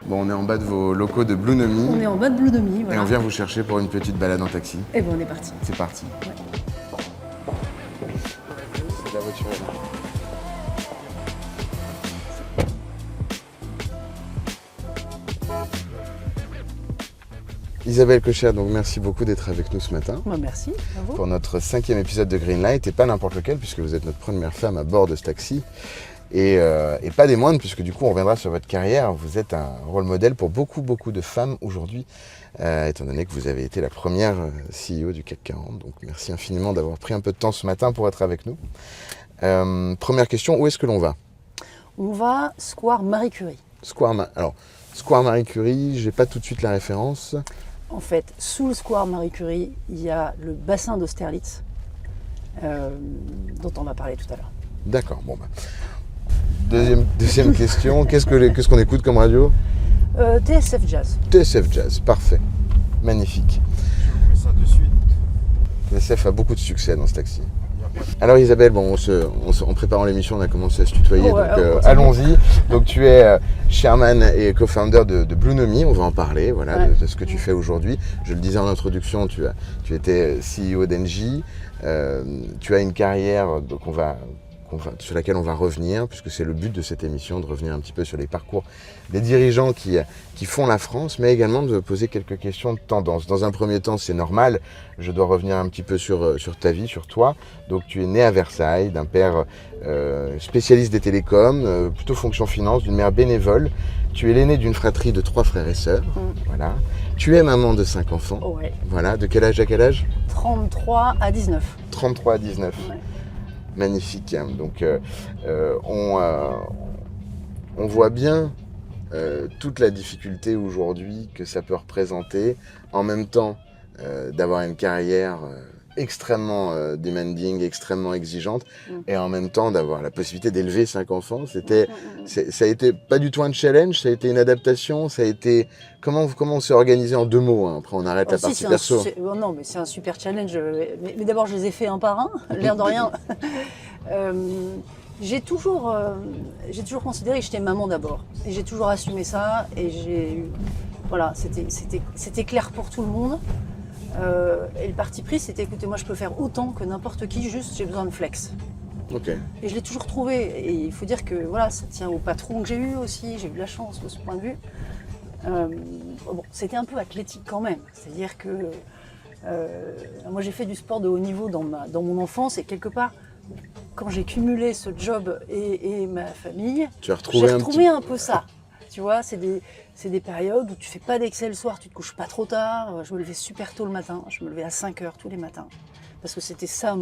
Bon, on est en bas de vos locaux de Blue Nomi. On est en bas de Blue Nomi, voilà. Et on vient vous chercher pour une petite balade en taxi. Et bon, on est parti. C'est parti. Ouais. C'est la voiture là. Isabelle Cocher, donc merci beaucoup d'être avec nous ce matin. Bah, merci, à vous. Pour notre 5e épisode de Greenlight, et pas n'importe lequel, puisque vous êtes notre première femme à bord de ce taxi. Et pas des moindres, puisque du coup on reviendra sur votre carrière. Vous êtes un rôle modèle pour beaucoup de femmes aujourd'hui, étant donné que vous avez été la première CEO du CAC 40. Donc merci infiniment d'avoir pris un peu de temps ce matin pour être avec nous. Première question, où est-ce que l'on va? On va Square Marie Curie. Square Marie Curie, j'ai pas tout de suite la référence. En fait, sous le Square Marie Curie, il y a le bassin d'Austerlitz, dont on va parler tout à l'heure. D'accord, bon bah. Deuxième question, qu'est-ce qu'on écoute comme radio? TSF Jazz. TSF Jazz, parfait, magnifique. Je vous mets ça de suite. TSF a beaucoup de succès dans ce taxi. Alors Isabelle, bon, en préparant l'émission, on a commencé à se tutoyer, Ouais, donc allons-y. Donc tu es chairman et co-founder de Blue Nomi, on va en parler, voilà, Ouais. de ce que tu fais aujourd'hui. Je le disais en introduction, tu étais CEO d'Engie, tu as une carrière donc sur laquelle on va revenir, puisque c'est le but de cette émission, de revenir un petit peu sur les parcours des dirigeants qui font la France, mais également de poser quelques questions de tendance. Dans un premier temps, c'est normal, je dois revenir un petit peu sur ta vie, sur toi. Donc tu es né à Versailles, d'un père spécialiste des télécoms, plutôt fonction finance, d'une mère bénévole. Tu es l'aîné d'une fratrie de 3 frères et sœurs. Voilà. Tu es maman de 5 enfants. Ouais. Voilà. De quel âge à quel âge? 33 à 19. 33 à 19. Ouais. Magnifique. Donc on voit bien toute la difficulté aujourd'hui que ça peut représenter, en même temps d'avoir une carrière extrêmement demanding, extrêmement exigeante, et en même temps d'avoir la possibilité d'élever 5 enfants. Ça a été pas du tout un challenge, ça a été une adaptation, ça a été... Comment on s'est organisé en 2 mots, hein. Après on arrête la partie perso. Non, mais c'est un super challenge. Mais d'abord, je les ai fait un par un, l'air de rien. J'ai toujours considéré que j'étais maman d'abord. Et j'ai toujours assumé ça. Et voilà, c'était clair pour tout le monde. Et le parti pris, c'était, écoutez, moi je peux faire autant que n'importe qui, juste j'ai besoin de flex. Ok. Et je l'ai toujours trouvé. Et il faut dire que voilà, ça tient au patron que j'ai eu aussi. J'ai eu de la chance de ce point de vue. Bon, c'était un peu athlétique quand même. C'est-à-dire que moi j'ai fait du sport de haut niveau dans mon enfance, et quelque part, quand j'ai cumulé ce job et ma famille, Tu as retrouvé j'ai retrouvé un peu ça. Tu vois, c'est des périodes où tu fais pas d'Excel le soir, tu te couches pas trop tard. Je me levais super tôt le matin, je me levais à 5h tous les matins. Parce que c'était ça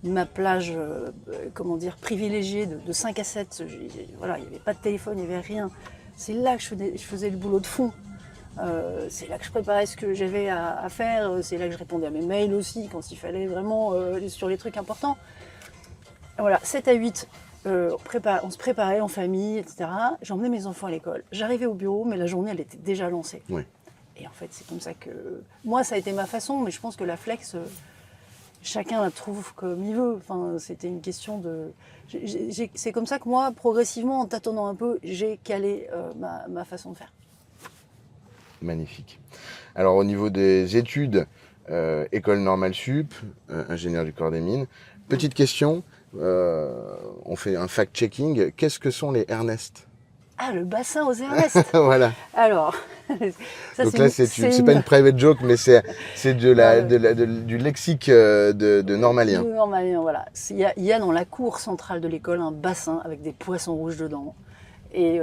ma plage, privilégiée de 5 à 7. Voilà, il n'y avait pas de téléphone, il n'y avait rien. C'est là que je faisais le boulot de fond. C'est là que je préparais ce que j'avais à faire. C'est là que je répondais à mes mails aussi, quand il fallait vraiment sur les trucs importants. Voilà, 7 à 8, on se préparait en famille, etc. J'emmenais mes enfants à l'école. J'arrivais au bureau, mais la journée, elle était déjà lancée. Oui. Et en fait, c'est comme ça que... Moi, ça a été ma façon, mais je pense que la flex, chacun la trouve comme il veut. Enfin, c'était une question de... C'est comme ça que moi, progressivement, en tâtonnant un peu, j'ai calé ma façon de faire. Magnifique. Alors au niveau des études, école normale sup, ingénieur du corps des mines. Petite question, on fait un fact-checking. Qu'est-ce que sont les Ernest? Ah, le bassin aux Ernest. Voilà. Alors, ça, donc là, c'est pas une private joke, mais c'est du lexique de normalien. De normalien, voilà. Il y a dans la cour centrale de l'école un bassin avec des poissons rouges dedans. Et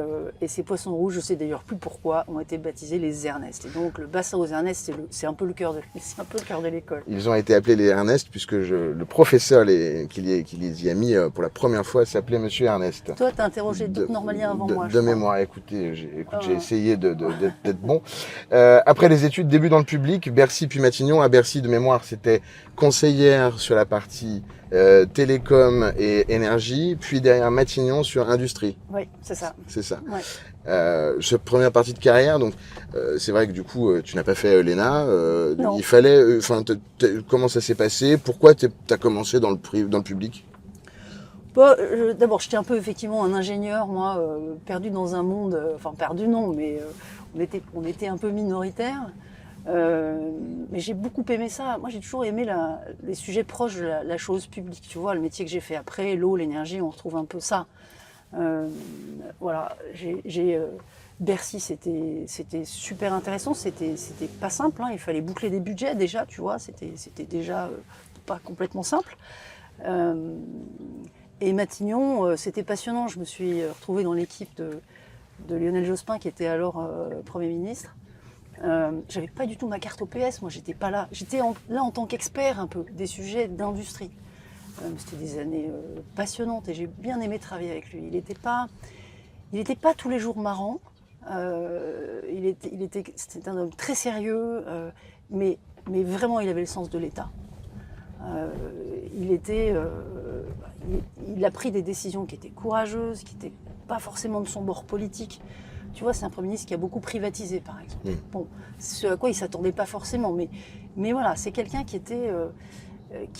ces poissons rouges, je sais d'ailleurs plus pourquoi, ont été baptisés les Ernest. Et donc le bassin aux Ernest, c'est un peu le cœur de l'école. Ils ont été appelés les Ernest puisque le professeur qui les y a mis pour la première fois s'appelait Monsieur Ernest. Toi, tu as interrogé d'autres normaliens avant moi. De mémoire, écoutez, j'ai essayé d'être bon. Après les études, début dans le public, Bercy puis Matignon. À Bercy, de mémoire, c'était conseillère sur la partie télécom et énergie, puis derrière Matignon sur industrie. Oui, c'est ça. C'est ça. Ouais. Cette première partie de carrière, donc c'est vrai que du coup tu n'as pas fait l'ENA. Non. Il fallait, comment ça s'est passé? Pourquoi tu as commencé dans le public? Bon, d'abord, j'étais un peu effectivement un ingénieur, moi, perdu dans un monde, enfin perdu non, mais on était un peu minoritaire. Mais j'ai beaucoup aimé ça. Moi, j'ai toujours aimé les sujets proches de la chose publique. Tu vois, le métier que j'ai fait après, l'eau, l'énergie, on retrouve un peu ça. Voilà, Bercy, c'était super intéressant. C'était pas simple, hein. Il fallait boucler des budgets déjà, tu vois. C'était déjà pas complètement simple. Et Matignon, c'était passionnant. Je me suis retrouvée dans l'équipe de Lionel Jospin, qui était alors Premier ministre. J'avais pas du tout ma carte OPS, moi j'étais pas là. J'étais là en tant qu'expert un peu des sujets d'industrie. C'était des années passionnantes et j'ai bien aimé travailler avec lui. Il n'était pas tous les jours marrant. C'était un homme très sérieux, mais vraiment il avait le sens de l'État. Il a pris des décisions qui étaient courageuses, qui n'étaient pas forcément de son bord politique. Tu vois, c'est un Premier ministre qui a beaucoup privatisé, par exemple. Bon, ce à quoi il ne s'attendait pas forcément. Mais voilà, c'est quelqu'un qui,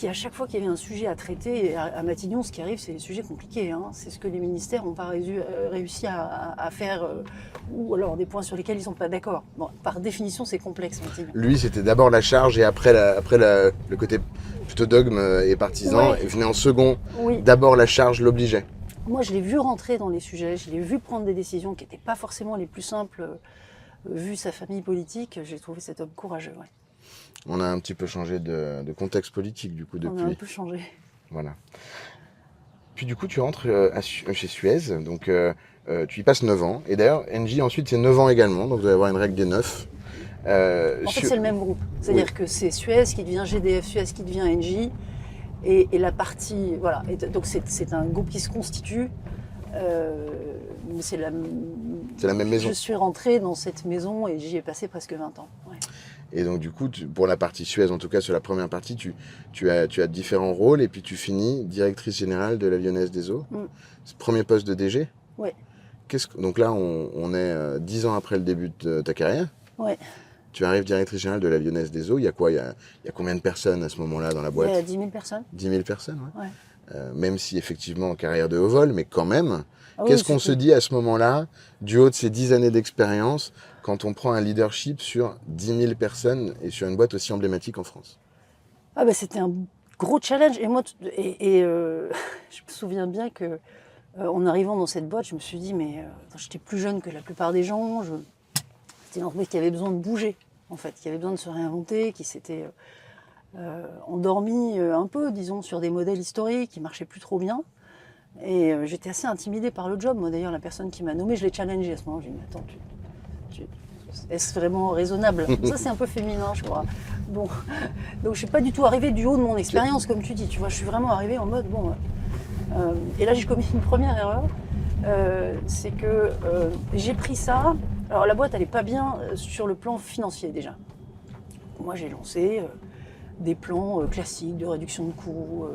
à chaque fois qu'il y avait un sujet à traiter, à Matignon, ce qui arrive, c'est des sujets compliqués. Hein. C'est ce que les ministères n'ont pas réussi à faire, ou alors des points sur lesquels ils ne sont pas d'accord. Bon, par définition, c'est complexe, Matignon. Lui, c'était d'abord la charge et après le côté plutôt dogme et partisan. Ouais. Et venait en second. Oui. D'abord la charge l'obligeait. Moi, je l'ai vu rentrer dans les sujets, je l'ai vu prendre des décisions qui n'étaient pas forcément les plus simples, vu sa famille politique. J'ai trouvé cet homme courageux. Ouais. On a un petit peu changé de contexte politique, du coup, depuis. On a un peu changé. Voilà. Puis, du coup, tu rentres chez Suez, donc tu y passes 9 ans. Et d'ailleurs, Engie, ensuite, c'est 9 ans également, donc vous allez avoir une règle des 9. En fait, c'est le même groupe. C'est-à-dire que c'est Suez qui devient GDF Suez qui devient Engie. Et la partie, voilà, et donc c'est un groupe qui se constitue, mais c'est la même maison. Je suis rentrée dans cette maison et j'y ai passé presque 20 ans. Ouais. Et donc du coup, pour la partie Suez, en tout cas sur la première partie, tu as différents rôles et puis tu finis directrice générale de la Lyonnaise des Eaux. Premier poste de DG. Oui. Donc là, on est 10 ans après le début de ta carrière. Oui. Tu arrives directrice générale de la Lyonnaise des Eaux. Il y a quoi? Il y a combien de personnes à ce moment-là dans la boîte? Il y a 10 000 personnes. 10 000 personnes, ouais. Ouais. Même si effectivement carrière de haut vol, mais quand même. Ah oui, Qu'est-ce qu'on se dit à ce moment-là, du haut de ces 10 années d'expérience, quand on prend un leadership sur 10 000 personnes et sur une boîte aussi emblématique en France? Ah ben, c'était un gros challenge. Et moi, je me souviens bien que en arrivant dans cette boîte, je me suis dit, mais j'étais plus jeune que la plupart des gens. C'était une entreprise qui avait besoin de bouger, en fait, qui avait besoin de se réinventer, qui s'était endormie un peu, disons, sur des modèles historiques qui marchaient plus trop bien. Et j'étais assez intimidée par le job. Moi, d'ailleurs, la personne qui m'a nommée, je l'ai challengée à ce moment. J'ai dit, mais attends, est-ce vraiment raisonnable? Ça, c'est un peu féminin, je crois. Bon, donc je suis pas du tout arrivée du haut de mon expérience, comme tu dis. Tu vois, je suis vraiment arrivée en mode, bon... et là, j'ai commis une première erreur. C'est que j'ai pris ça... Alors, la boîte, elle est pas bien sur le plan financier, déjà. Moi, j'ai lancé des plans classiques de réduction de coûts...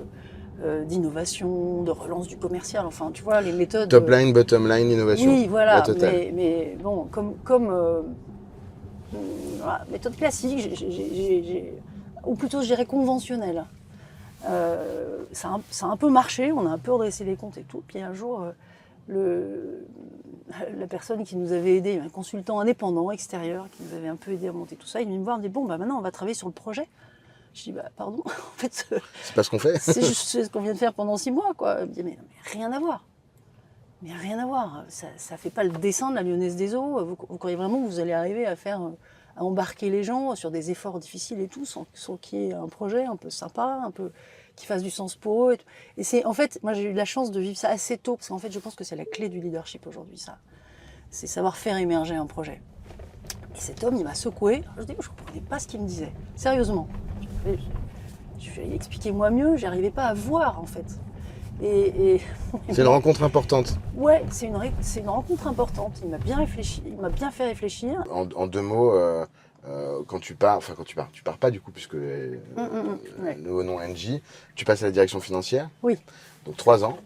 d'innovation, de relance du commercial, enfin tu vois les méthodes... Top line, bottom line, innovation. Oui, voilà, mais bon, voilà, méthode classique, ou plutôt je dirais conventionnelle. Ça a un peu marché, on a un peu redressé les comptes et tout, puis un jour, la personne qui nous avait aidé, un consultant indépendant, extérieur, qui nous avait un peu aidé à monter tout ça, il vient me voir, il me dit, bon, bah maintenant on va travailler sur le projet. Je dis, bah pardon, en fait... C'est pas ce qu'on fait. C'est juste ce qu'on vient de faire pendant 6 mois, quoi. Il me dit, mais rien à voir. Mais rien à voir. Ça fait pas le dessin de la Lyonnaise des Eaux. Vous croyez vraiment que vous allez arriver à embarquer les gens sur des efforts difficiles et tout, sans qu'il y ait un projet un peu sympa, un peu qui fasse du sens pour eux. Et c'est, en fait, moi j'ai eu la chance de vivre ça assez tôt, parce qu'en fait, je pense que c'est la clé du leadership aujourd'hui, ça. C'est savoir faire émerger un projet. Et cet homme, il m'a secoué. Je dis, je ne comprenais pas ce qu'il me disait. Sérieusement. Je vais l'expliquer moi mieux, j'arrivais pas à voir en fait. C'est une rencontre importante. Ouais, c'est une rencontre importante. Il m'a bien réfléchi, il m'a bien fait réfléchir. En 2 mots, quand tu pars pas du coup puisque ouais. le nouveau nom Engie, tu passes à la direction financière. Oui. Donc 3 ans.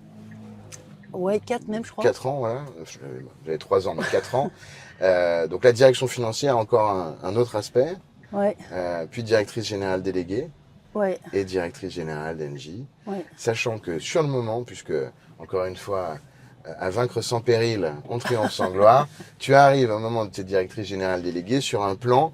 Ouais, 4 même je crois. 4 ans, voilà. J'avais 3 ans, mais 4 ans. Donc la direction financière, encore un autre aspect. Ouais. Puis directrice générale déléguée. Ouais, et directrice générale d'Engie, ouais. sachant que sur le moment, puisque, encore une fois, à vaincre sans péril, on triomphe sans gloire, tu arrives au moment de tes directrice générale déléguée sur un plan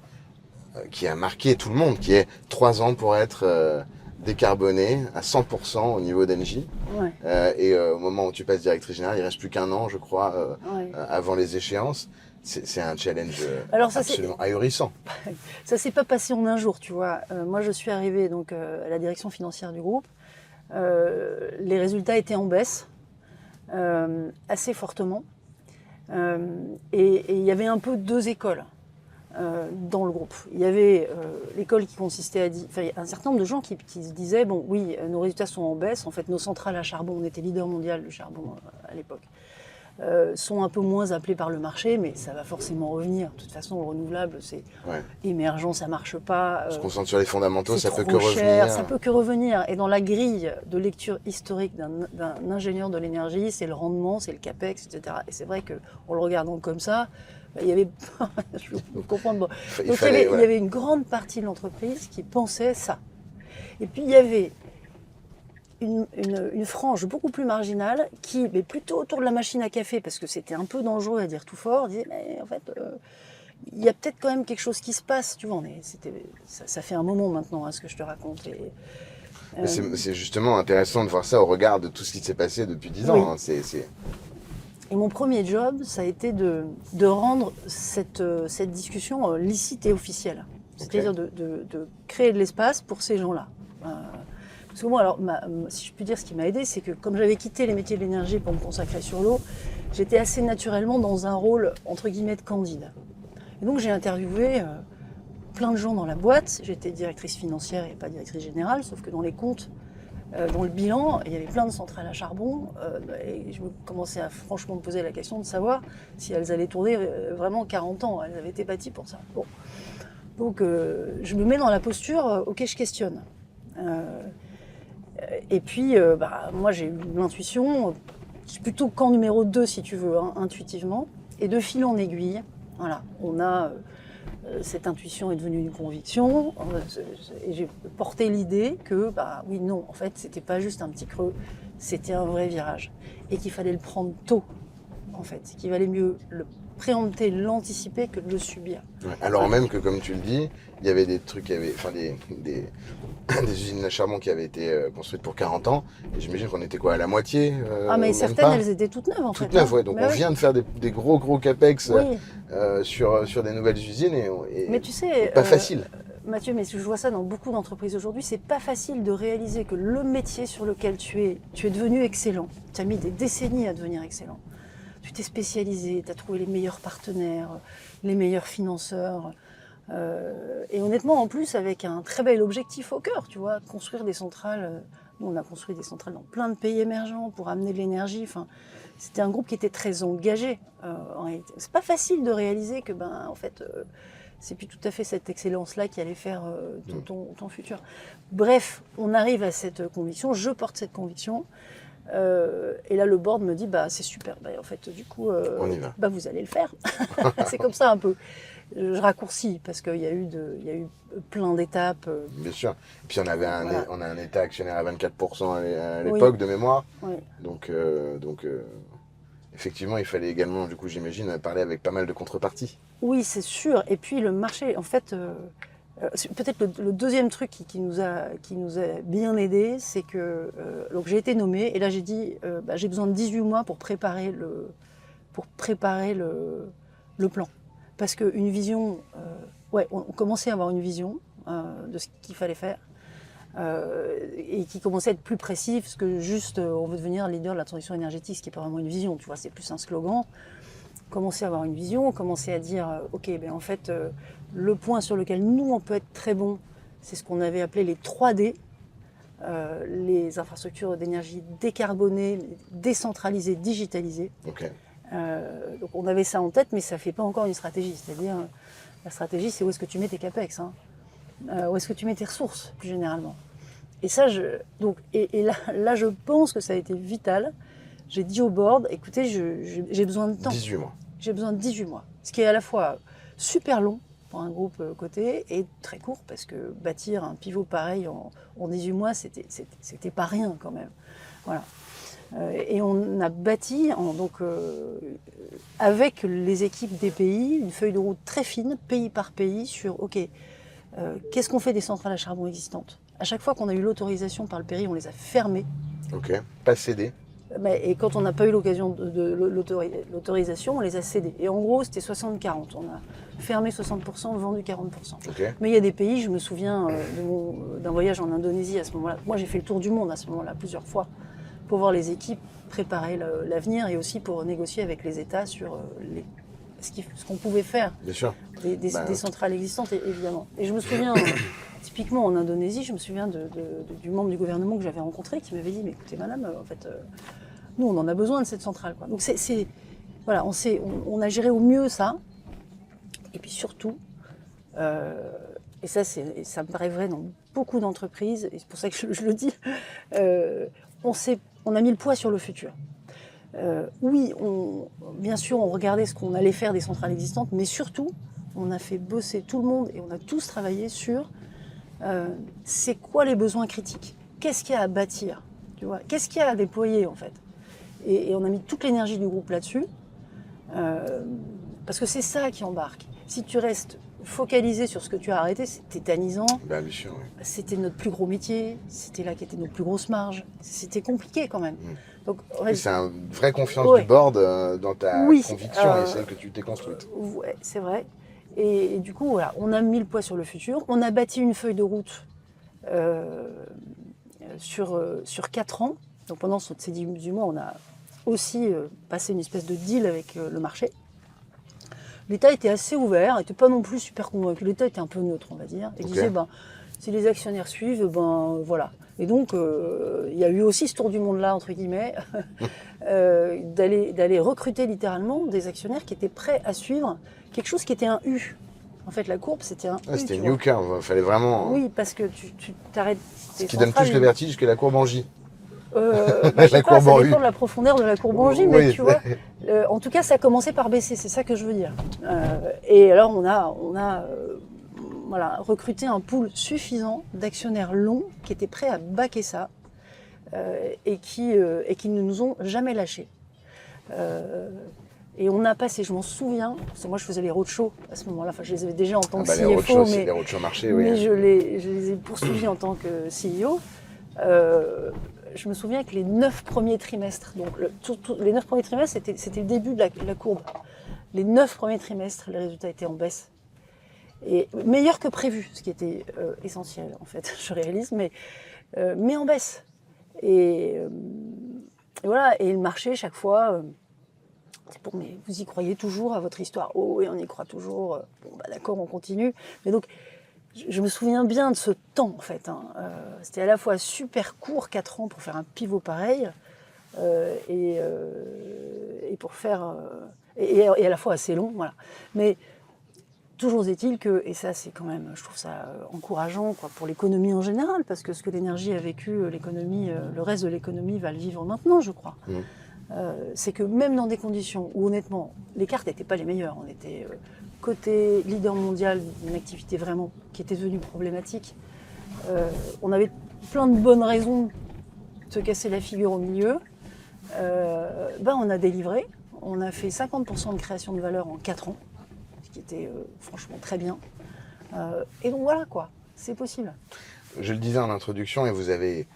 qui a marqué tout le monde, qui est 3 ans pour être décarboné à 100% au niveau d'Engie. Ouais, Et au moment où tu passes directrice générale, il reste plus qu'un an, je crois, ouais. avant les échéances. C'est un challenge Alors ça, absolument ahurissant. ça s'est pas passé en un jour, tu vois. Moi, je suis arrivée donc à la direction financière du groupe. Les résultats étaient en baisse, assez fortement. Et il y avait un peu deux écoles dans le groupe. Il y avait l'école qui consistait à dire... Enfin, il y a un certain nombre de gens qui se disaient, bon, oui, nos résultats sont en baisse. En fait, nos centrales à charbon, on était leader mondial du charbon à l'époque, sont un peu moins appelés par le marché, mais ça va forcément revenir. De toute façon, le renouvelable, c'est émergent, ça marche pas. On se concentre sur les fondamentaux, ça peut que cher, revenir. ça peut que revenir. Et dans la grille de lecture historique d'un ingénieur de l'énergie, c'est le rendement, c'est le capex, etc. Et c'est vrai qu'en le regardant comme ça, il y avait, je peux comprendre. Donc il y avait une grande partie de l'entreprise qui pensait ça. Et puis il y avait une frange beaucoup plus marginale qui, mais plutôt autour de la machine à café, parce que c'était un peu dangereux à dire tout fort, disait, mais en fait, il y a peut-être quand même quelque chose qui se passe, tu vois, ça fait un moment maintenant, ce que je te raconte. C'est justement intéressant de voir ça au regard de tout ce qui s'est passé depuis 10 ans. Oui. Et mon premier job, ça a été de rendre cette discussion licite et officielle. C'est-à-dire de créer de l'espace pour ces gens-là. Parce que moi, alors, si je puis dire, ce qui m'a aidé, c'est que comme j'avais quitté les métiers de l'énergie pour me consacrer sur l'eau, j'étais assez naturellement dans un rôle, entre guillemets, de candide. Et donc j'ai interviewé plein de gens dans la boîte. J'étais directrice financière et pas directrice générale, sauf que dans les comptes, dans le bilan, il y avait plein de centrales à charbon. Et je commençais à franchement me poser la question de savoir si elles allaient tourner vraiment 40 ans. Elles avaient été bâties pour ça. Bon. Donc je me mets dans la posture, ok, je questionne. Et puis, moi, j'ai eu l'intuition, je suis plutôt camp numéro 2, si tu veux, hein, intuitivement. Et de fil en aiguille, voilà, cette intuition est devenue une conviction. Et j'ai porté l'idée que, oui, non, en fait, c'était pas juste un petit creux, c'était un vrai virage. Et qu'il fallait le prendre tôt, en fait. Qu'il valait mieux le préempter, l'anticiper que de le subir. Ouais, alors même que, comme tu le dis, il y avait des trucs, des usines à charbon qui avaient été construites pour 40 ans. Et j'imagine qu'on était quoi, à la moitié mais certaines, elles étaient toutes neuves, en fait. Toutes neuves, ouais. Donc on vient de faire des gros capex sur des nouvelles usines. Mais tu sais, pas facile. Mathieu, mais je vois ça dans beaucoup d'entreprises aujourd'hui, c'est pas facile de réaliser que le métier sur lequel tu es devenu excellent. Tu as mis des décennies à devenir excellent. Tu t'es spécialisé, tu as trouvé les meilleurs partenaires, les meilleurs financeurs. Et honnêtement, en plus, avec un très bel objectif au cœur, tu vois, construire des centrales. Nous, on a construit des centrales dans plein de pays émergents pour amener de l'énergie. Enfin, c'était un groupe qui était très engagé. En réalité, c'est pas facile de réaliser que, en fait, c'est plus tout à fait cette excellence-là qui allait faire ton futur. Bref, on arrive à cette conviction. Je porte cette conviction. Et là, le board me dit, c'est super. En fait, du coup, on y va. Vous allez le faire. C'est comme ça un peu. Je raccourcis parce qu'il y a eu plein d'étapes. Bien sûr. Et puis on a un État actionnaire à 24% à l'époque de mémoire. Oui. Donc effectivement, il fallait également, du coup, j'imagine, parler avec pas mal de contreparties. Oui, c'est sûr. Et puis le marché, en fait, peut-être le deuxième truc qui nous a bien aidé, c'est que donc j'ai été nommée et là j'ai dit j'ai besoin de 18 mois pour préparer le plan. Parce qu'une vision, on commençait à avoir une vision de ce qu'il fallait faire et qui commençait à être plus précis, parce que juste on veut devenir leader de la transition énergétique, ce qui n'est pas vraiment une vision, tu vois, c'est plus un slogan. On commençait à avoir une vision, on commençait à dire, en fait, le point sur lequel nous on peut être très bon, c'est ce qu'on avait appelé les 3D, les infrastructures d'énergie décarbonées, décentralisées, digitalisées. Okay. Donc on avait ça en tête, mais ça ne fait pas encore une stratégie. C'est-à-dire, la stratégie, c'est où est-ce que tu mets tes capex, où est-ce que tu mets tes ressources, plus généralement. Et ça, là, je pense que ça a été vital. J'ai dit au board, écoutez, j'ai besoin de temps. 18 mois. J'ai besoin de 18 mois. Ce qui est à la fois super long, pour un groupe coté est très court parce que bâtir un pivot pareil en 18 mois, c'était pas rien quand même. Voilà. Et on a bâti avec les équipes des pays une feuille de route très fine, pays par pays, sur qu'est-ce qu'on fait des centrales à charbon existantes. À chaque fois qu'on a eu l'autorisation par le pays, on les a fermées. Ok, pas cédé. Et quand on n'a pas eu l'occasion de l'autorisation, on les a cédées. Et en gros, c'était 60-40. On a fermé 60%, vendu 40%. Okay. Mais il y a des pays, je me souviens d'un voyage en Indonésie à ce moment-là. Moi, j'ai fait le tour du monde à ce moment-là plusieurs fois pour voir les équipes préparer l'avenir et aussi pour négocier avec les États sur ce qu'on pouvait faire. Bien sûr. Des centrales existantes, évidemment. Et je me souviens, typiquement en Indonésie, je me souviens du membre du gouvernement que j'avais rencontré qui m'avait dit « Mais écoutez, madame, en fait, nous, on en a besoin de cette centrale. » quoi. Donc, voilà, on a géré au mieux ça. Et puis surtout, et ça me paraît vrai dans beaucoup d'entreprises, et c'est pour ça que je le dis, on a mis le poids sur le futur. Oui, bien sûr, on regardait ce qu'on allait faire des centrales existantes, mais surtout, on a fait bosser tout le monde et on a tous travaillé sur c'est quoi les besoins critiques, qu'est-ce qu'il y a à bâtir, tu vois, qu'est-ce qu'il y a à déployer en fait. Et on a mis toute l'énergie du groupe là-dessus, parce que c'est ça qui embarque. Si tu restes focalisé sur ce que tu as arrêté, c'est tétanisant. Bien sûr, oui. C'était notre plus gros métier, c'était là qu'étaient nos plus grosses marges. C'était compliqué quand même. Donc, c'est une vraie confiance du board dans ta conviction et celle que tu t'es construite. Ouais, c'est vrai. Et du coup, voilà, on a mis le poids sur le futur. On a bâti une feuille de route sur 4 ans. Donc pendant ces 18 mois, on a aussi passé une espèce de deal avec le marché. L'État était assez ouvert, n'était pas non plus super convaincu. L'État était un peu neutre, on va dire. Il disait, si les actionnaires suivent, voilà. Et donc, il y a eu aussi ce tour du monde-là, entre guillemets, d'aller recruter littéralement des actionnaires qui étaient prêts à suivre quelque chose qui était un U. En fait, la courbe, c'était un U. C'était une U-curve, il fallait vraiment... Oui, parce que tu t'arrêtes... Ce qui donne plus le vertige que la courbe en J. Ça dépend de la profondeur de la courbe en J, mais tu vois, en tout cas, ça a commencé par baisser, c'est ça que je veux dire. Et alors, on a recruté un pool suffisant d'actionnaires longs qui étaient prêts à backer ça et qui ne nous ont jamais lâchés. Et on a passé, je m'en souviens, parce que moi je faisais les roadshows à ce moment-là, enfin je les avais déjà en tant que CFO, les roadshows marché, mais je les ai poursuivis en tant que CEO. Je me souviens que les 9 premiers trimestres, donc les 9 premiers trimestres, c'était le début de la courbe. Les 9 premiers trimestres, les résultats étaient en baisse. Et meilleur que prévu, ce qui était essentiel en fait, je réalise, mais en baisse. Et voilà, et le marché, chaque fois, c'est bon, mais vous y croyez toujours à votre histoire? Oh oui, on y croit toujours. Bon, bah d'accord, on continue. Mais donc, je me souviens bien de ce temps, en fait. C'était à la fois super court, 4 ans, pour faire un pivot pareil, et pour faire... et à la fois assez long, voilà. Mais toujours est-il que, et ça c'est quand même, je trouve ça encourageant quoi, pour l'économie en général, parce que ce que l'énergie a vécu, l'économie, le reste de l'économie va le vivre maintenant, je crois. C'est que même dans des conditions où honnêtement, les cartes n'étaient pas les meilleures, on était... côté leader mondial d'une activité vraiment qui était devenue problématique, on avait plein de bonnes raisons de se casser la figure au milieu. On a délivré, on a fait 50% de création de valeur en 4 ans, ce qui était franchement très bien. Et donc voilà quoi, c'est possible. Je le disais en introduction et vous avez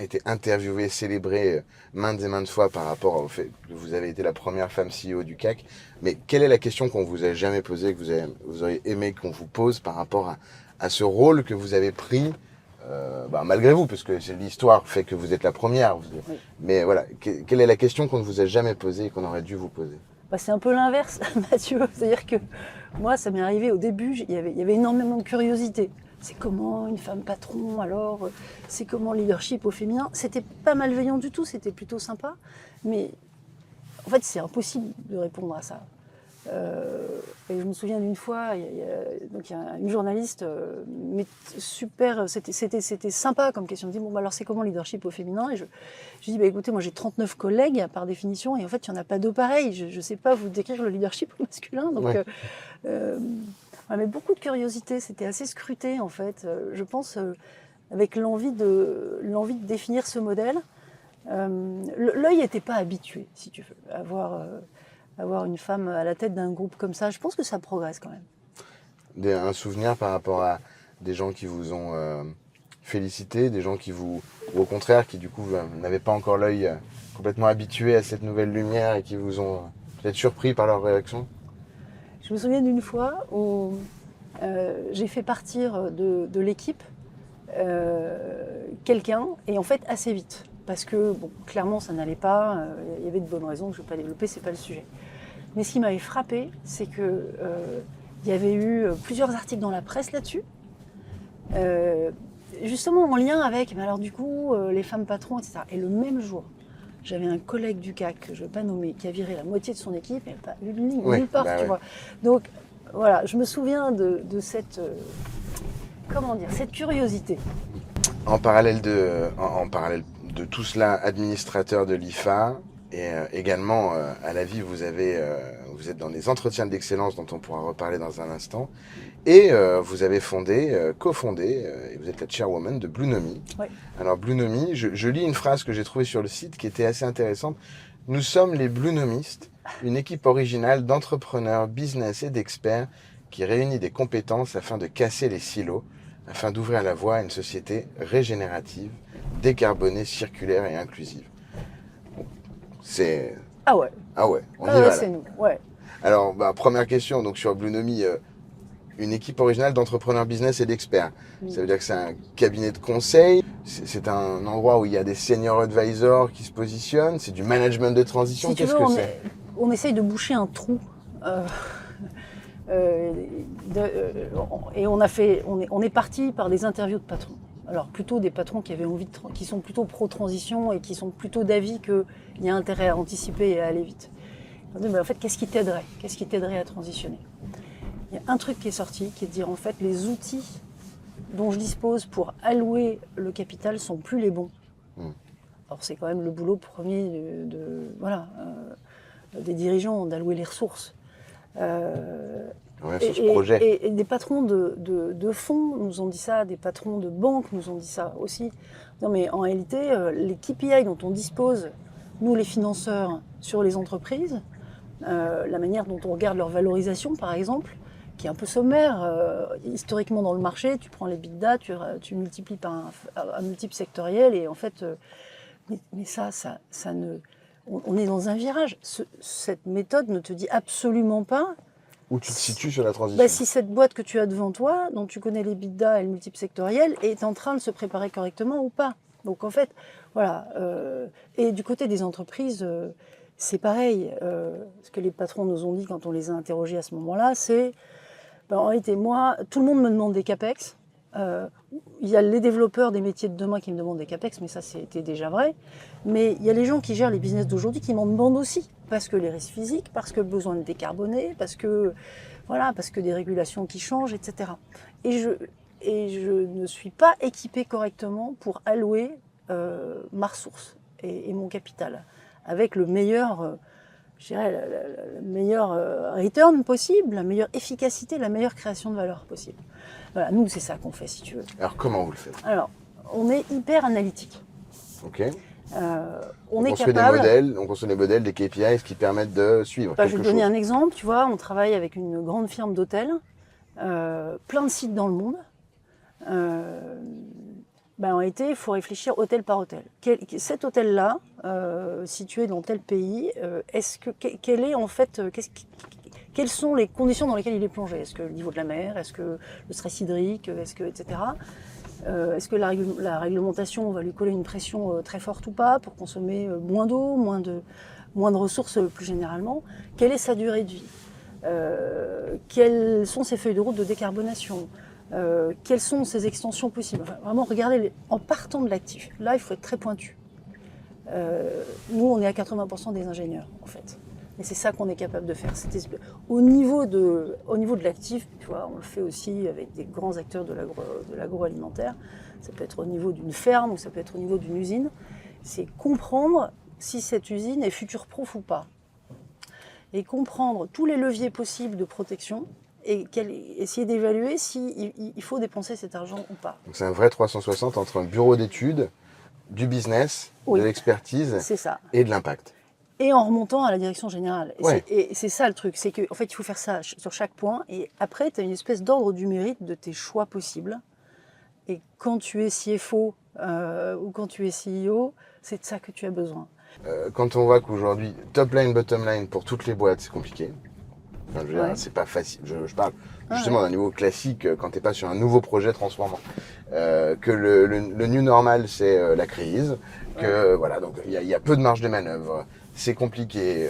été interviewé, célébré maintes et maintes fois par rapport au fait que vous avez été la première femme CEO du CAC. Mais quelle est la question qu'on vous a jamais posée, que vous auriez aimé qu'on vous pose par rapport à ce rôle que vous avez pris, malgré vous, parce que l'histoire fait que vous êtes la première. Oui. Mais voilà, quelle est la question qu'on ne vous a jamais posée et qu'on aurait dû vous poser? C'est un peu l'inverse, Mathieu. C'est-à-dire que moi, ça m'est arrivé au début, il y avait énormément de curiosité. C'est comment une femme patron, alors c'est comment le leadership au féminin. C'était pas malveillant du tout, c'était plutôt sympa. Mais en fait, c'est impossible de répondre à ça. Et je me souviens d'une fois, il y a une journaliste, mais super, c'était sympa comme question. Elle me dit, alors c'est comment le leadership au féminin? Et je dis, écoutez, moi j'ai 39 collègues par définition, et en fait, il n'y en a pas deux pareils. Je ne sais pas vous décrire le leadership au masculin. Donc, Ouais, mais beaucoup de curiosité, c'était assez scruté en fait. Je pense avec l'envie de définir ce modèle. L'œil n'était pas habitué, si tu veux, à avoir une femme à la tête d'un groupe comme ça. Je pense que ça progresse quand même. Un souvenir par rapport à des gens qui vous ont félicité, des gens ou au contraire, qui du coup n'avaient pas encore l'œil complètement habitué à cette nouvelle lumière et qui vous ont peut-être surpris par leur réaction? Je me souviens d'une fois où j'ai fait partir de l'équipe quelqu'un, et en fait assez vite. Parce que, bon, clairement, ça n'allait pas. Il y avait de bonnes raisons que je ne vais pas développer, c'est pas le sujet. Mais ce qui m'avait frappé, c'est que il y avait eu plusieurs articles dans la presse là-dessus, justement en lien avec, mais alors du coup, les femmes patrons, etc. Et le même jour, j'avais un collègue du CAC, que je ne vais pas nommer, qui a viré la moitié de son équipe, et pas nulle part, tu vois. Donc, voilà, je me souviens de cette, cette curiosité. En parallèle de tout cela, administrateur de l'IFA, et également à la vie, vous êtes dans les entretiens d'excellence dont on pourra reparler dans un instant, et vous avez cofondé, et vous êtes la chairwoman de Bluenomy. Oui. Alors Bluenomy, je lis une phrase que j'ai trouvée sur le site qui était assez intéressante. Nous sommes les Bluenomistes, une équipe originale d'entrepreneurs, business et d'experts qui réunit des compétences afin de casser les silos, afin d'ouvrir la voie à une société régénérative, décarbonée, circulaire et inclusive. Bon, c'est... Ah ouais. Ah ouais, on y va là. C'est nous, ouais. Alors, première question, donc sur Bluenomy, une équipe originale d'entrepreneurs business et d'experts. Ça veut dire que c'est un cabinet de conseil, c'est un endroit où il y a des senior advisors qui se positionnent, c'est du management de transition, qu'est-ce que c'est? On essaye de boucher un trou. Et on est parti par des interviews de patrons. Alors plutôt des patrons qui avaient qui sont plutôt pro-transition et qui sont plutôt d'avis qu'il y a intérêt à anticiper et à aller vite. Mais en fait, qu'est-ce qui t'aiderait? Qu'est-ce qui t'aiderait à transitionner? Il y a un truc qui est sorti, qui est de dire en fait les outils dont je dispose pour allouer le capital sont plus les bons. Alors c'est quand même le boulot premier des dirigeants d'allouer les ressources. Et des patrons de fonds nous ont dit ça, des patrons de banques nous ont dit ça aussi. Non mais en réalité, les KPI dont on dispose, nous les financeurs, sur les entreprises, la manière dont on regarde leur valorisation par exemple, qui est un peu sommaire, historiquement dans le marché, tu prends les EBITDA, tu multiplies par un multiple sectoriel et en fait, mais ça ne... On est dans un virage. Cette méthode ne te dit absolument pas où tu te situes sur la transition. Si cette boîte que tu as devant toi, dont tu connais les bidas et le multiple sectoriel, est en train de se préparer correctement ou pas. Donc en fait, voilà. Et du côté des entreprises, c'est pareil. Ce que les patrons nous ont dit quand on les a interrogés à ce moment-là, c'est en réalité, moi, tout le monde me demande des CAPEX. Il y a les développeurs des métiers de demain qui me demandent des CAPEX, mais ça c'était déjà vrai. Mais il y a les gens qui gèrent les business d'aujourd'hui qui m'en demandent aussi, parce que les risques physiques, parce que le besoin de décarboner, parce que des régulations qui changent, etc. Et je ne suis pas équipée correctement pour allouer ma ressource et mon capital avec le meilleur, le meilleur return possible, la meilleure efficacité, la meilleure création de valeur possible. Voilà, nous, c'est ça qu'on fait, si tu veux. Alors, comment vous le faites? Alors, on est hyper analytique. Ok. On construit des modèles, des KPIs qui permettent de suivre quelque chose. Je vais te donner un exemple. Tu vois, on travaille avec une grande firme d'hôtels, plein de sites dans le monde. En réalité, il faut réfléchir hôtel par hôtel. Cet hôtel-là, situé dans tel pays, quelles sont les conditions dans lesquelles il est plongé? Est-ce que le niveau de la mer? Est-ce que le stress hydrique? Etc. Est-ce que la réglementation va lui coller une pression très forte ou pas pour consommer moins d'eau, moins de ressources plus généralement? Quelle est sa durée de vie? Quelles sont ses feuilles de route de décarbonation? Quelles sont ses extensions possibles? Enfin, vraiment regarder en partant de l'actif. Là, il faut être très pointu. Nous, on est à 80% des ingénieurs, en fait. Et c'est ça qu'on est capable de faire. Au niveau de l'actif, tu vois, on le fait aussi avec des grands acteurs de l'agroalimentaire. Ça peut être au niveau d'une ferme ou ça peut être au niveau d'une usine. C'est comprendre si cette usine est future-proof ou pas. Et comprendre tous les leviers possibles de protection et essayer d'évaluer s'il il faut dépenser cet argent ou pas. Donc c'est un vrai 360 entre un bureau d'études, du business, Oui, de l'expertise c'est ça. et de l'impact. Et en remontant à la direction générale. Ouais. Et c'est ça le truc, c'est qu'en fait, il faut faire ça sur chaque point. Et après, tu as une espèce d'ordre du mérite de tes choix possibles. Et quand tu es CFO ou quand tu es CEO, c'est de ça que tu as besoin. Quand on voit qu'aujourd'hui, top line, bottom line, pour toutes les boîtes, c'est compliqué. Enfin, je veux dire, Ouais. c'est pas facile. Je parle Ah justement ouais. d'un niveau classique, quand t'es pas sur un nouveau projet transformant. Que le new normal, c'est la crise. Que voilà, donc il y a peu de marge de manœuvre. C'est compliqué.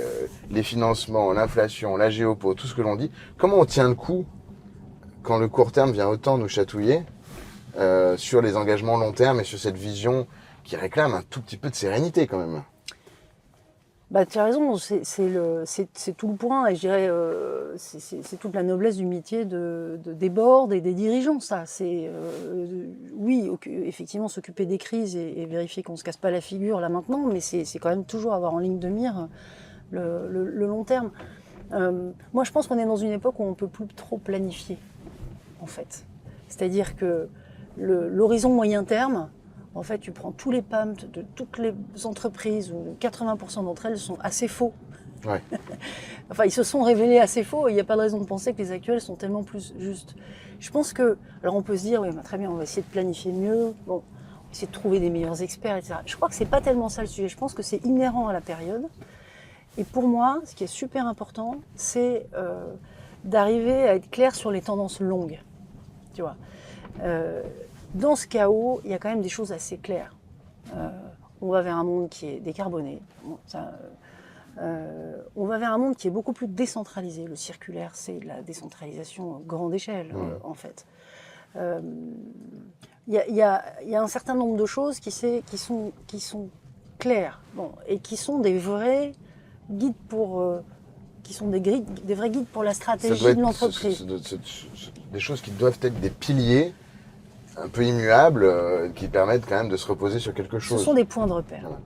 Les financements, l'inflation, la géopo, tout ce que l'on dit. Comment on tient le coup quand le court terme vient autant nous chatouiller sur les engagements long terme et sur cette vision qui réclame un tout petit peu de sérénité quand même? Bah, tu as raison, c'est tout le point, et je dirais, c'est toute la noblesse du métier des boards et des dirigeants, ça. Oui, effectivement, s'occuper des crises et vérifier qu'on ne se casse pas la figure là maintenant, mais c'est quand même toujours avoir en ligne de mire le long terme. Moi, je pense qu'on est dans une époque où on ne peut plus trop planifier, en fait. C'est-à-dire que l'horizon moyen terme, en fait, tu prends tous les PAM de toutes les entreprises, où 80% d'entre elles sont assez faux. Ouais. Enfin, ils se sont révélés assez faux, et il n'y a pas de raison de penser que les actuels sont tellement plus justes. Je pense que, alors on peut se dire, oui, bah, très bien, on va essayer de planifier mieux, bon, on va essayer de trouver des meilleurs experts, etc. Je crois que c'est pas tellement ça le sujet. Je pense que c'est inhérent à la période. Et pour moi, ce qui est super important, c'est d'arriver à être clair sur les tendances longues. Tu vois. Dans ce chaos, il y a quand même des choses assez claires. On va vers un monde qui est décarboné. Bon, on va vers un monde qui est beaucoup plus décentralisé. Le circulaire, c'est de la décentralisation à grande échelle, en fait. Il y a un certain nombre de choses qui sont claires, bon, et qui sont des vrais guides qui sont des vrais guides pour la stratégie de l'entreprise. Des choses qui doivent être des piliers un peu immuables, qui permettent quand même de se reposer sur quelque chose. Ce sont des points de repère. Voilà.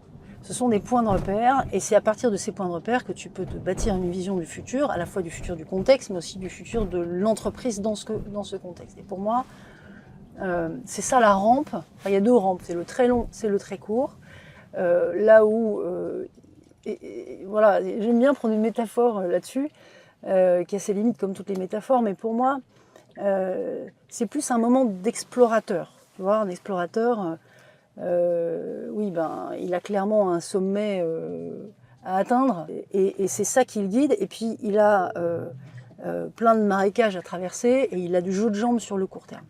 Ce sont des points de repère, et c'est à partir de ces points de repère que tu peux te bâtir une vision du futur, à la fois du futur du contexte, mais aussi du futur de l'entreprise dans ce contexte. Et pour moi, c'est ça la rampe. Enfin, il y a deux rampes, c'est le très long, c'est le très court. Là où, voilà, j'aime bien prendre une métaphore là-dessus, qui a ses limites comme toutes les métaphores, mais pour moi, c'est plus un moment d'explorateur. Tu vois, un explorateur, oui, ben, il a clairement un sommet à atteindre, et c'est ça qui le guide. Et puis, il a plein de marécages à traverser, et il a du jeu de jambes sur le court terme.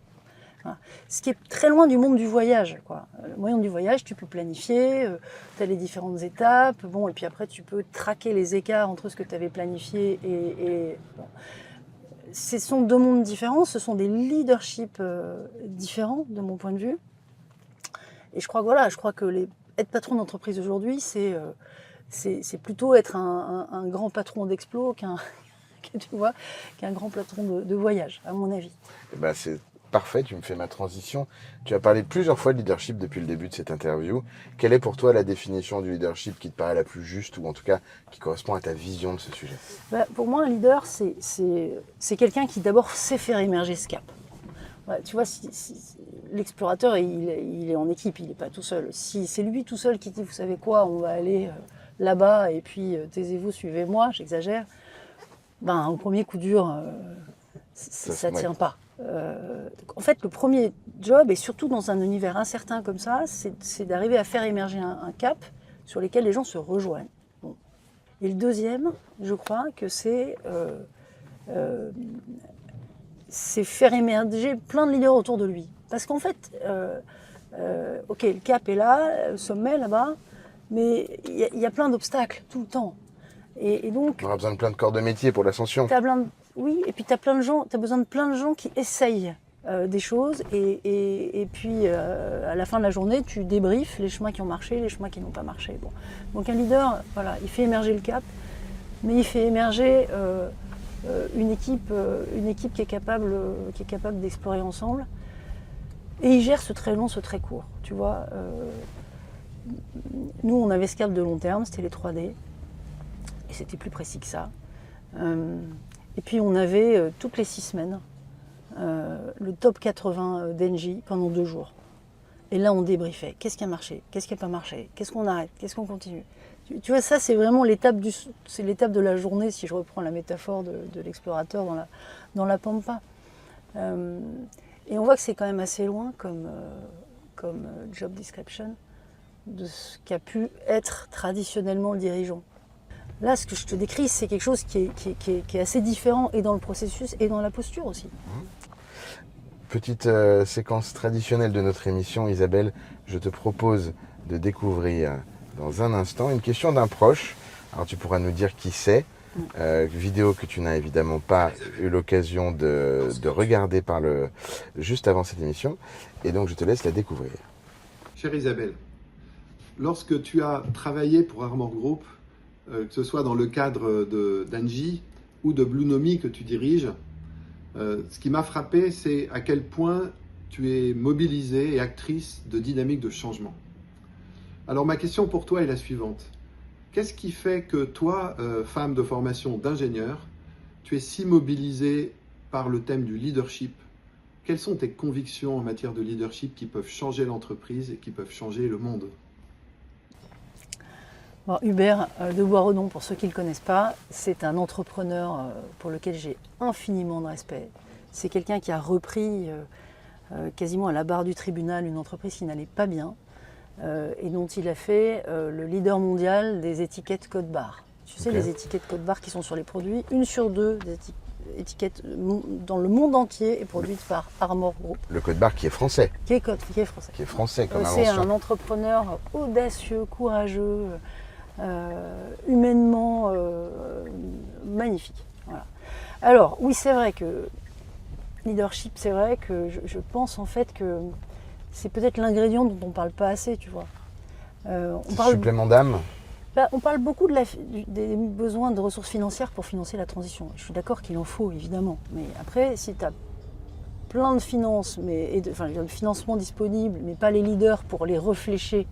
Voilà. Ce qui est très loin du monde du voyage, quoi. Le moyen du voyage, tu peux planifier, tu as les différentes étapes, bon, et puis après, tu peux traquer les écarts entre ce que tu avais planifié et bon. Ce sont deux mondes différents, ce sont des leaderships différents de mon point de vue. Et je crois que voilà, être patron d'entreprise aujourd'hui, c'est plutôt être un grand patron d'explo qu'un grand patron de voyage, à mon avis. Et ben c'est parfait, tu me fais ma transition. Tu as parlé plusieurs fois de leadership depuis le début de cette interview. Quelle est pour toi la définition du leadership qui te paraît la plus juste, ou en tout cas qui correspond à ta vision de ce sujet? Pour moi, un leader, c'est quelqu'un qui d'abord sait faire émerger ce cap. Ouais, tu vois, l'explorateur, il est en équipe, il n'est pas tout seul. Si c'est lui tout seul qui dit, vous savez quoi, on va aller là-bas, et puis taisez-vous, suivez-moi, j'exagère, ben, au premier coup dur, ça ne tient pas. En fait, le premier job, et surtout dans un univers incertain comme ça, c'est d'arriver à faire émerger un cap sur lequel les gens se rejoignent. Bon. Et le deuxième, je crois que c'est faire émerger plein de leaders autour de lui. Parce qu'en fait, ok, le cap est là, le sommet là-bas, mais il y a plein d'obstacles tout le temps. Et donc, On aura besoin de plein de corps de métier pour l'ascension. Oui, et puis tu as besoin de plein de gens qui essayent des choses, et puis à la fin de la journée, tu débriefes les chemins qui ont marché, les chemins qui n'ont pas marché. Bon. Donc un leader, voilà, il fait émerger le cap, mais il fait émerger une équipe qui est capable d'explorer ensemble, et il gère ce très long, ce très court. Tu vois, nous on avait ce cap de long terme, c'était les 3D, et c'était plus précis que ça. Et puis on avait toutes les 6 semaines le top 80 d'Engie pendant 2 jours. Et là, on débriefait. Qu'est-ce qui a marché? Qu'est-ce qui n'a pas marché? Qu'est-ce qu'on arrête? Qu'est-ce qu'on continue? Tu vois, ça, c'est vraiment l'étape de la journée, si je reprends la métaphore de l'explorateur dans la pampa. Et on voit que c'est quand même assez loin comme job description de ce qu'a pu être traditionnellement le dirigeant. Là, ce que je te décris, c'est quelque chose qui est assez différent et dans le processus et dans la posture aussi. Petite séquence traditionnelle de notre émission, Isabelle, je te propose de découvrir dans un instant une question d'un proche. Alors tu pourras nous dire qui c'est, vidéo que tu n'as évidemment pas eu l'occasion de regarder juste avant cette émission, et donc je te laisse la découvrir. Chère Isabelle, lorsque tu as travaillé pour Armor Group, que ce soit dans le cadre d'Engie ou de Blue Nomi que tu diriges, ce qui m'a frappé, c'est à quel point tu es mobilisée et actrice de dynamique de changement. Alors ma question pour toi est la suivante. Qu'est-ce qui fait que toi, femme de formation d'ingénieur, tu es si mobilisée par le thème du leadership? Quelles sont tes convictions en matière de leadership qui peuvent changer l'entreprise et qui peuvent changer le monde? Bon, Hubert de Boisredon, pour ceux qui ne le connaissent pas, c'est un entrepreneur pour lequel j'ai infiniment de respect. C'est quelqu'un qui a repris quasiment à la barre du tribunal une entreprise qui n'allait pas bien et dont il a fait le leader mondial des étiquettes code barre. Tu sais, les étiquettes code barre qui sont sur les produits, 1 sur 2 des étiquettes dans le monde entier est produite par Armor Group. Le code barre qui est français. Qui est français. Qui est français comme C'est invention. un entrepreneur audacieux, courageux, humainement magnifique. Voilà. Alors, oui, c'est vrai que leadership, c'est vrai que je pense en fait que c'est peut-être l'ingrédient dont on ne parle pas assez, tu vois. Supplément d'âme. On parle beaucoup des besoins de ressources financières pour financer la transition. Je suis d'accord qu'il en faut, évidemment. Mais après, si tu as plein de finances, de financement disponible, mais pas les leaders pour les réfléchir,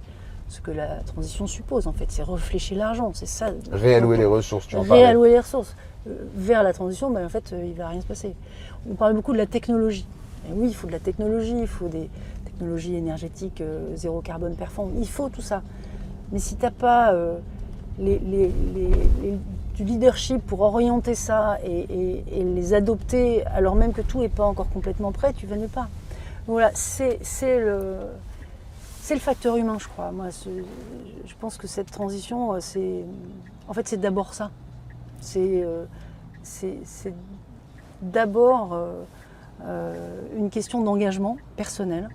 ce que la transition suppose, en fait, c'est réfléchir l'argent, c'est ça. Réallouer les ressources, tu en parlais. Réallouer les ressources. Vers la transition, en fait, il ne va rien se passer. On parle beaucoup de la technologie. Et oui, il faut de la technologie, il faut des technologies énergétiques, zéro carbone performant, il faut tout ça. Mais si tu n'as pas du leadership pour orienter ça et les adopter alors même que tout n'est pas encore complètement prêt, tu ne vas nulle part. Voilà, c'est le facteur humain, je crois. Moi, je pense que cette transition, c'est d'abord ça. C'est d'abord une question d'engagement personnel,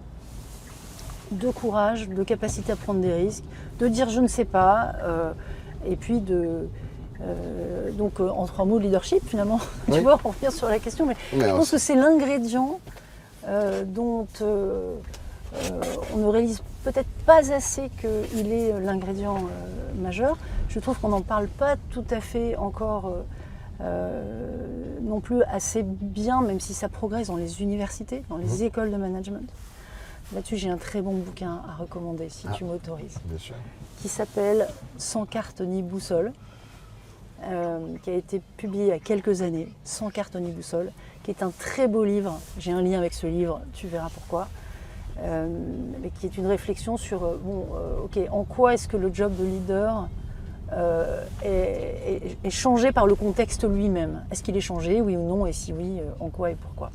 de courage, de capacité à prendre des risques, de dire je ne sais pas, et puis donc en 3 mots, leadership finalement. Oui. Tu vois, on revient sur la question, mais je pense que c'est l'ingrédient dont on ne réalise peut-être pas assez qu'il est l'ingrédient majeur. Je trouve qu'on n'en parle pas tout à fait encore non plus assez bien, même si ça progresse dans les universités, dans les écoles de management. Là-dessus, j'ai un très bon bouquin à recommander, si tu m'autorises, bien sûr. qui s'appelle « Sans carte ni boussole », qui a été publié il y a quelques années, « Sans carte ni boussole », qui est un très beau livre. J'ai un lien avec ce livre, tu verras pourquoi. Mais qui est une réflexion sur en quoi est-ce que le job de leader est changé par le contexte lui-même. Est-ce qu'il est changé, oui ou non, et si oui, en quoi et pourquoi?